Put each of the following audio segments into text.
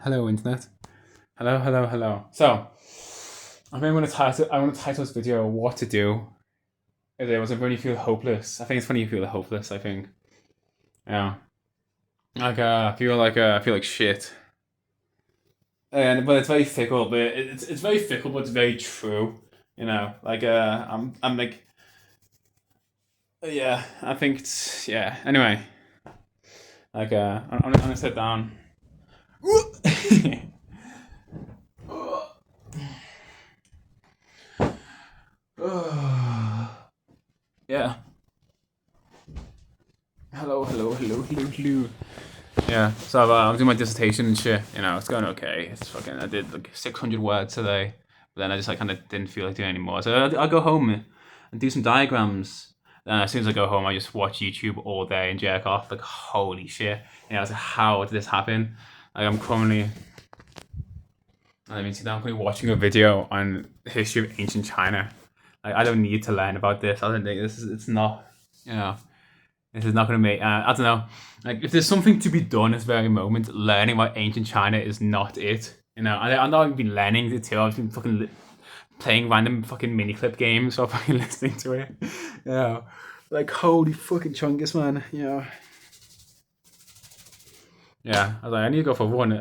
Hello, internet. Hello, hello, hello. So, I think I want to title this video "What to Do if it was when you feel hopeless." I think it's when you feel hopeless. I think, yeah, I feel like shit, and but it's very fickle. But it's very fickle, but it's very true. I'm like, yeah. I think it's yeah. Anyway, I'm gonna sit down. Yeah. Hello, hello, hello, hello, hello. Yeah, so I'm doing my dissertation and shit. It's going okay. It's fucking. I did like 600 words today, but then I just like kind of didn't feel like doing it anymore. So I'll go home and do some diagrams. Then as soon as I go home, I just watch YouTube all day and jerk off. Like holy shit! I was like, how did this happen? Like I'm currently. I mean, see, I'm currently watching a video on the history of ancient China. Like I don't need to learn about this. I don't think this is. It's not. You know. This is not going to make. I don't know. Like, if there's something to be done at this very moment, learning about ancient China is not it. I'm not even learning it too. I've been fucking playing random fucking mini clip games or fucking listening to it. Yeah, like holy fucking chungus, man. Yeah. I was like, I need to go for a run.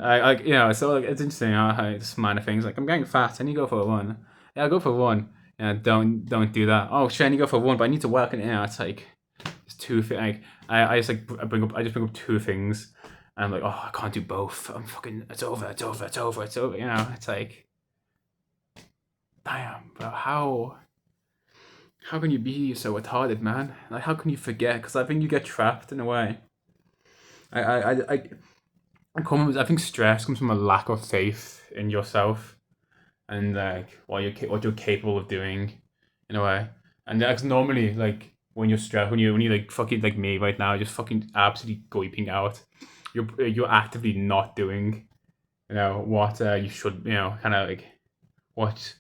So like it's interesting how it's minor things. Like I'm getting fat. I need to go for a run. Yeah, I'll go for a run. Yeah, don't do that. Oh shit, I need to go for a run, but I need to work. And it's like two things. Like I just bring up two things, and I'm like, oh, I can't do both. I'm fucking. It's over. It's over. It's over. It's over. It's like, damn, bro. How can you be so retarded, man? Like, how can you forget? Because I think you get trapped in a way. I I I I, I think stress comes from a lack of faith in yourself and like what you're capable of doing, in a way. And that's normally like when you're stressed, when you like fucking like me right now, just fucking absolutely gaping out. You're actively not doing, what you should, kind of like what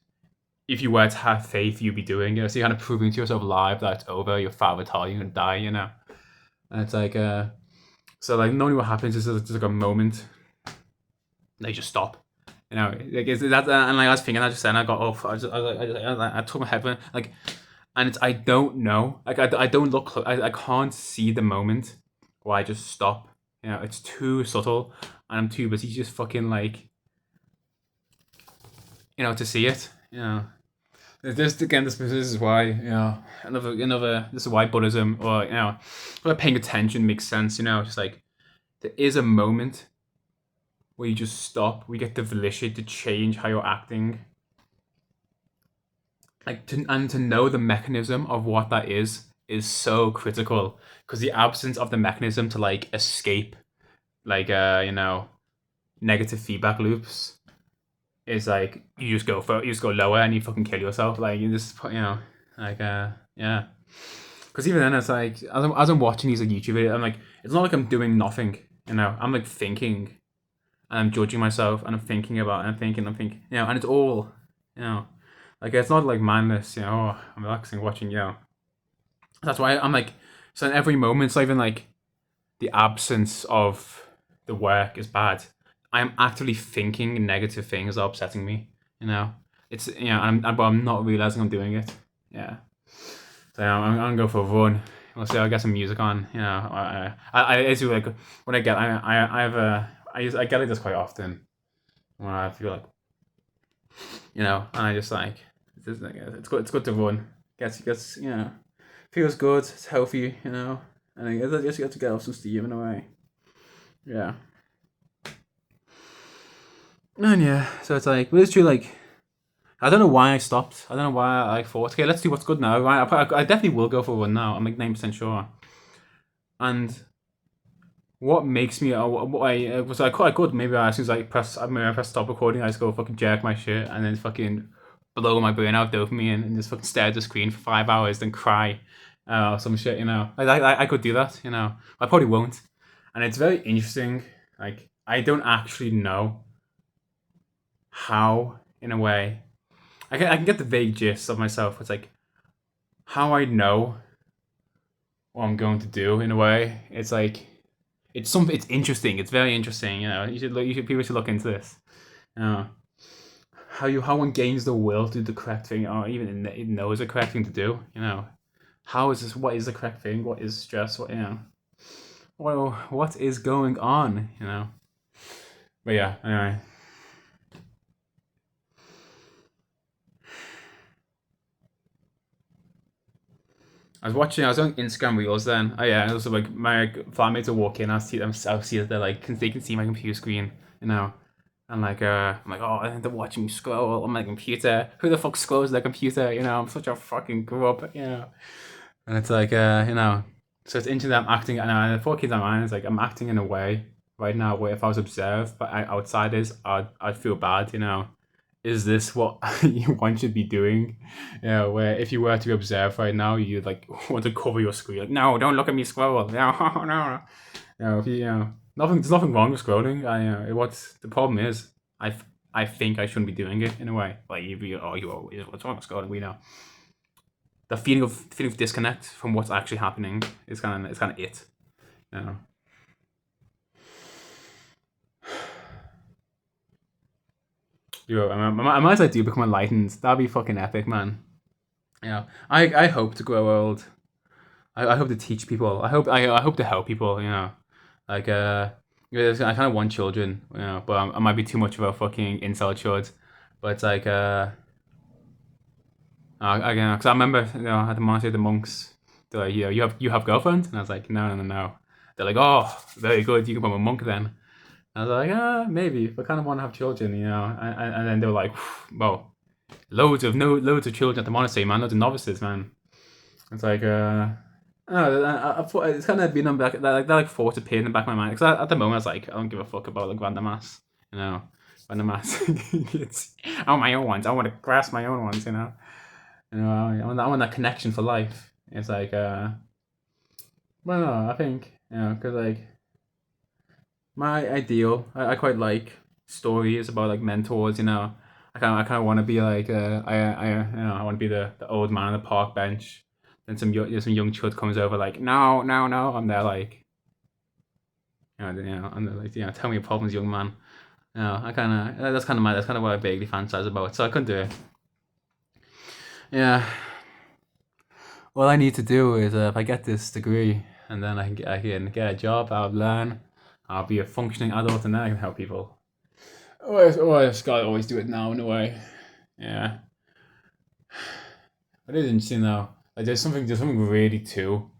if you were to have faith, you'd be doing. So you're kind of proving to yourself live that it's over. You're fat retarded, you're gonna die. And it's like so like normally what happens is there's like a moment they just stop. Like is that and like I was thinking, I just said, I got off. I took my headphone, like, and it's I don't know, like I don't look, I can't see the moment where I just stop. It's too subtle, and I'm too busy just fucking like to see it. This again, this is why another this is why Buddhism or why paying attention makes sense. Just like there is a moment where you just stop, we get the volition to change how you're acting, and to know the mechanism of what that is so critical, because the absence of the mechanism to like escape like negative feedback loops is like you just go lower and you fucking kill yourself, like you just like yeah, because even then it's like as I'm watching these like YouTube videos, I'm like, it's not like I'm doing nothing. I'm like thinking, and I'm judging myself, and I'm thinking about, and I'm thinking, and it's all, you know, like it's not like mindless, oh, I'm relaxing watching, That's why I'm like, so in every moment, it's not even like the absence of the work is bad. I'm actively thinking negative things are upsetting me, you know. It's but I'm not realizing I'm doing it. Yeah. So I'm gonna go for a run. We'll see. I'll get some music on. I do like when I get I have a I get like this quite often when I feel like, and I just like it's good to run. Gets feels good. It's healthy, and I guess you have to get off some steam in a way. Yeah, and yeah, so it's like, but it's true. Like I don't know why I stopped. I don't know why I thought, okay, let's do what's good now. Right, I definitely will go for one now. I'm like 9% sure. And what makes me what I was like quite good. Maybe as soon as I press stop recording, I just go fucking jerk my shit and then fucking blow my brain out dopamine and just fucking stare at the screen for 5 hours, then cry, or some shit. I could do that. I probably won't. And it's very interesting. Like I don't actually know how, in a way, I can get the vague gist of myself. It's like how I know what I'm going to do, in a way. It's like It's something. It's interesting. It's very interesting. People should look into this. You know, how one gains the will to do the correct thing, or even it knows the correct thing to do. How is this? What is the correct thing? What is stress? Well, what is going on? But yeah, anyway. I was on Instagram Reels then. Oh yeah, it was like my flatmates will walk in. I'll see that they're like, they can see my computer screen, and like, I'm like, oh, they're watching me scroll on my computer. Who the fuck scrolls their computer? I'm such a fucking grub. And it's like, so it's interesting that I'm acting, and the 4 kids on mine is like, I'm acting in a way right now where if I was observed by outsiders, I'd feel bad. Is this what one should be doing? Where if you were to be observed right now, you'd like want to cover your screen. Like, no, don't look at me scroll. No, no. If there's nothing wrong with scrolling. What the problem is, I think I shouldn't be doing it in a way. Like you always what's wrong with scrolling? We know the feeling of disconnect from what's actually happening is kind of it. I might as well do become enlightened. That'd be fucking epic, man. I hope to grow old. I hope to teach people. I hope to help people. Like I kind of want children. But I might be too much of a fucking incel chud. But it's like again, because I remember at the monastery, the monks, they're like, you have girlfriend, and I was like, no, no, no, no. They're like, oh, very good, you can become a monk then. I was like, maybe, but I kind of want to have children, and then they were like, well, loads of children at the monastery, man, loads of novices, man. It's like, I thought it's kind of been on back that thought appeared in the back of my mind because at the moment I was like, I don't give a fuck about like random ass, random ass. I want my own ones. I want to grasp my own ones, I want that connection for life. It's like, well, no, I think, because like my ideal, I quite like stories about like mentors. I kind of want to be like, I want to be the old man on the park bench. Then some young chud comes over like, no, no, no. I'm there like, I'm there like, tell me your problems, young man. That's kind of what I vaguely fantasize about. So I couldn't do it. Yeah. All I need to do is if I get this degree and then I can get a job, I'll learn, I'll be a functioning adult, and then I can help people. I just gotta always do it now in a way. Yeah. But it is interesting though. Like there's something really too,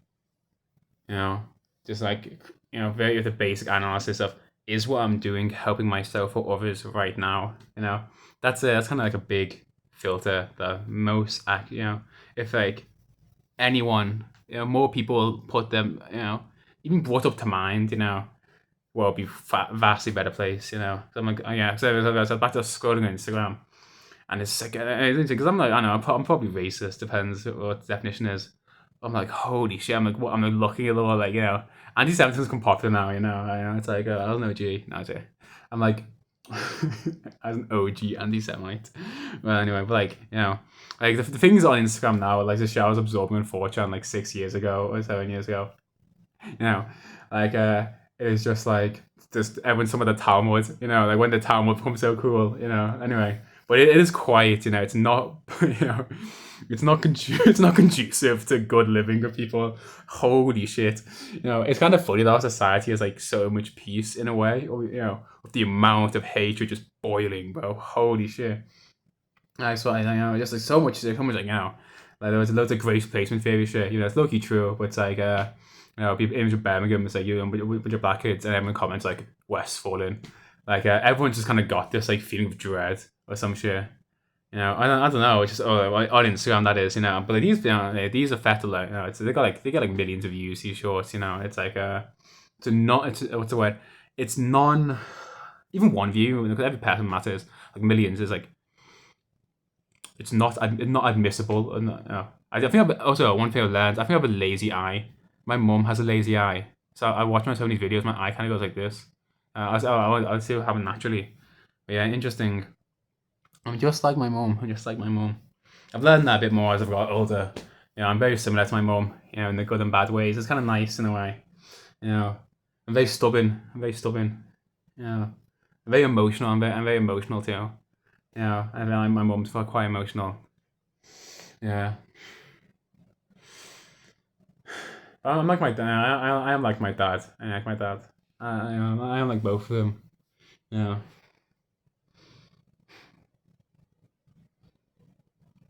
just like very the basic analysis of is what I'm doing helping myself or others right now. That's kind of like a big filter that most if like anyone, more people put them, even brought up to mind, world be vastly better place, So I'm like, oh yeah, so I was back to scrolling on Instagram, and it's like, because I'm like, I know, I'm probably racist, depends what the definition is. I'm like, holy shit, I'm like, what? I'm like looking at all like, anti-Semitism's come popular now, it's like, I don't know, G, no, G. I'm like, as an OG anti-Semite. Well, anyway, but like, like the things on Instagram now, like the show I was absorbing on 4chan like 6 years ago or 7 years ago. Like it's just like some of the Talmud, like when the Talmud becomes so cool, Anyway, but it is quiet, it's not, it's not it's not conducive to good living of people. Holy shit, it's kind of funny that our society has like so much peace in a way, with the amount of hatred just boiling, bro. Holy shit. That's why just like so much like like there was loads of grace placement theory shit. It's low-key true, but it's like people image of Birmingham, it's like with your black kids, and everyone comments like Westfallen. Like everyone's just kind of got this like feeling of dread or some shit. I don't know. It's just on Instagram that is, But like, these affect a lot. They get like millions of views. These shorts, It's like what's the word? It's non, even one view because every person matters. Like millions is like, it's not admissible. I think also one thing I learned. I think I have a lazy eye. My mum has a lazy eye, so I watch my so many videos. My eye kind of goes like this. I'll see what happens naturally. But yeah, interesting. I'm just like my mum. I've learned that a bit more as I've got older. I'm very similar to my mum, in the good and bad ways. It's kind of nice in a way, I'm very stubborn. I'm very stubborn. Yeah. I'm very emotional. I'm very emotional too. Yeah. And my mum's quite emotional. Yeah. I'm like my dad. I am like my dad. I like my dad. I am like both of them. Yeah.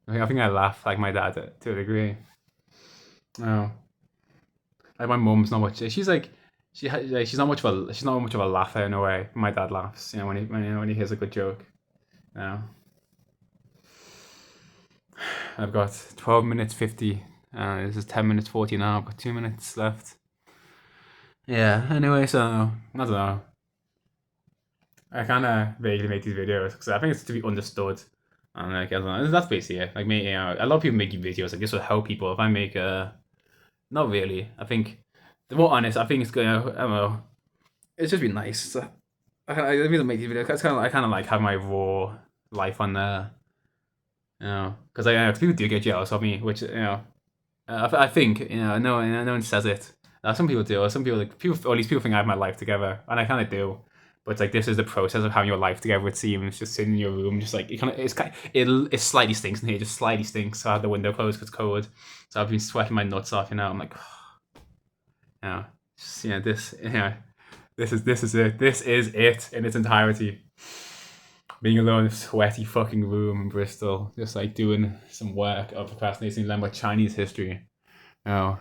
I think I laugh like my dad to a degree. Oh. Like my mum's not much. She's not much of a laugher in a way. My dad laughs, when he hears a good joke. You know. I've got 12 minutes 50. This is 10 minutes 40 now. I've got 2 minutes left. Yeah. Anyway, so I don't know. I kind of vaguely make these videos because I think it's to be understood. And like I don't know, that's basically it. Like me, a lot of people making videos like this will help people. If I make not really. I think the more honest, I think it's gonna. I don't know. It's just been nice. So, I really make these videos. I kind of like have my raw life on there. Because people do get jealous of me, which I think no one says it. Some people do. Or some people or at least people think I have my life together, and I kind of do. But it's like this is the process of having your life together. It seems just sitting in your room, just like it slightly stinks in here, just slightly stinks. So I have the window closed because it's cold. So I've been sweating my nuts off. I'm like, yeah, this, this is it. This is it in its entirety. Being alone in a sweaty fucking room in Bristol, just like doing some work of procrastinating, learning about Chinese history. Oh,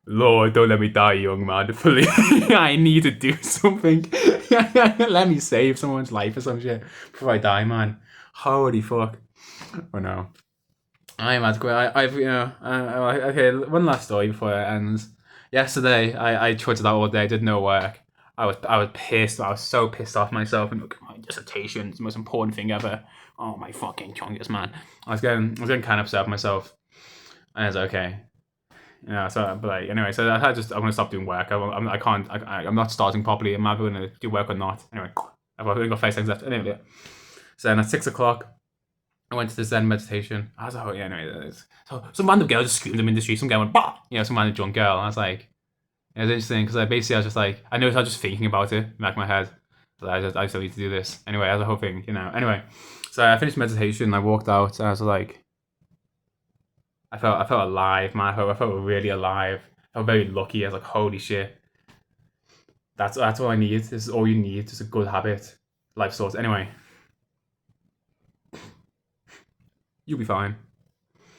Lord, don't let me die, young man. Please, I need to do something. Let me save someone's life or some shit before I die, man. Holy fuck. Oh no. I'm at I've okay. One last story before it ends. Yesterday, I tried that all day. Did no work. I was pissed. I was so pissed off myself. And look, my dissertation is the most important thing ever. Oh my fucking chungus, man. I was getting kind of upset with myself. And I was like, okay. Yeah. So, but like, anyway, so I'm gonna stop doing work. I can't. I'm not starting properly. I'm either gonna do work or not. Anyway, I've only got 5 seconds left. Anyway, so then at 6 o'clock. I went to the Zen meditation. I was like, oh yeah, anyway. So some random girl just screamed in the street. Some guy went, bah! Some random drunk girl. And I was like, it was interesting because I was just like, I noticed I was just thinking about it in the back of my head. So I still need to do this. Anyway, as a whole thing, Anyway, so I finished meditation. I walked out and I was like, I felt alive, man. I felt really alive. I felt very lucky. I was like, holy shit. That's all I need. This is all you need. Just a good habit. Life source. Anyway, you'll be fine.